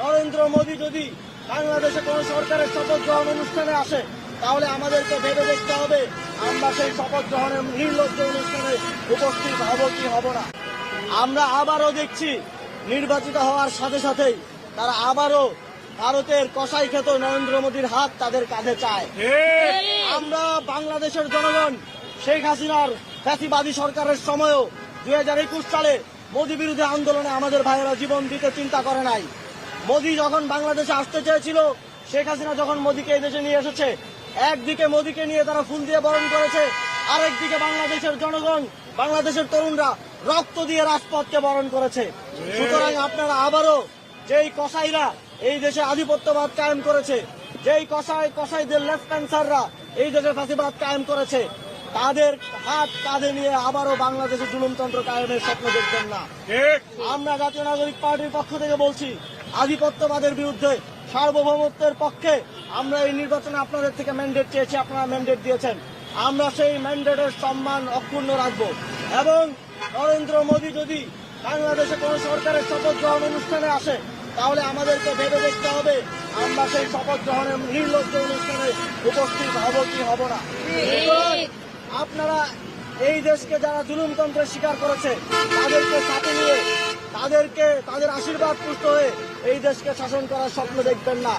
নরেন্দ্র মোদী যদি বাংলাদেশে কোনো সরকারের শপথ গ্রহণ অনুষ্ঠানে আসে, তাহলে আমাদেরকে ভেবে দেখতে হবে আমরা সেই শপথ গ্রহণের নির্লজ্জ অনুষ্ঠানে উপস্থিত হব কি হব না। আমরা আবারও দেখছি নির্বাচিত হওয়ার সাথে সাথেই তারা আবারও ভারতের কসাই খেত নরেন্দ্র মোদীর হাত তাদের কাঁধে চায়। আমরা বাংলাদেশের জনগণ শেখ হাসিনার ফ্যাসিবাদী সরকারের সময়ও 2021 সালে মোদী বিরোধী আন্দোলনে আমাদের ভাইয়েরা জীবন দিতে চিন্তা করে নাই। মোদী যখন বাংলাদেশে আসতে চেয়েছিল, শেখ হাসিনা যখন মোদীকে এই দেশে নিয়ে এসেছে, একদিকে মোদীকে নিয়ে তারা ফুল দিয়ে বরণ করেছে, আরেকদিকে বাংলাদেশের জনগণ, বাংলাদেশের তরুণরা রক্ত দিয়ে রাজপথকে বরণ করেছে। সুতরাং আপনারা আবারও যেই কসাইরা এই দেশে আধিপত্যবাদ কায়েম করেছে, যেই কসাইদের লেফটেন্সাররা এই দেশে ফাঁসিবাদ কায়েম করেছে, তাদের হাত কাঁধে নিয়ে আবারও বাংলাদেশে জুলুমতন্ত্র কায়েমের স্বপ্ন দেখবেন না। আমরা জাতীয় নাগরিক পার্টির পক্ষ থেকে বলছি, আধিপত্যবাদের বিরুদ্ধে, সার্বভৌমত্বের পক্ষে আমরা এই নির্বাচনে আপনাদের থেকে ম্যান্ডেট চেয়েছি, আপনারা ম্যান্ডেট দিয়েছেন। আমরা সেই ম্যান্ডেটের সম্মান অক্ষুণ্ণ রাখব এবং নরেন্দ্র মোদী যদি বাংলাদেশে কোনো সরকারের শপথ গ্রহণ অনুষ্ঠানে আসে, তাহলে আমাদেরকে ভেবে দেখতে হবে আমরা সেই শপথ গ্রহণের নির্লজ্জ অনুষ্ঠানে উপস্থিত হব কি হব না। আপনারা এই দেশকে যারা জুলুমতন্ত্রের শিকার করেছে তাদেরকে সাথে নিয়ে তাদের আশীর্বাদ পুষ্ট হয়ে এই দেশকে শাসন করার স্বপ্ন দেখবেন না।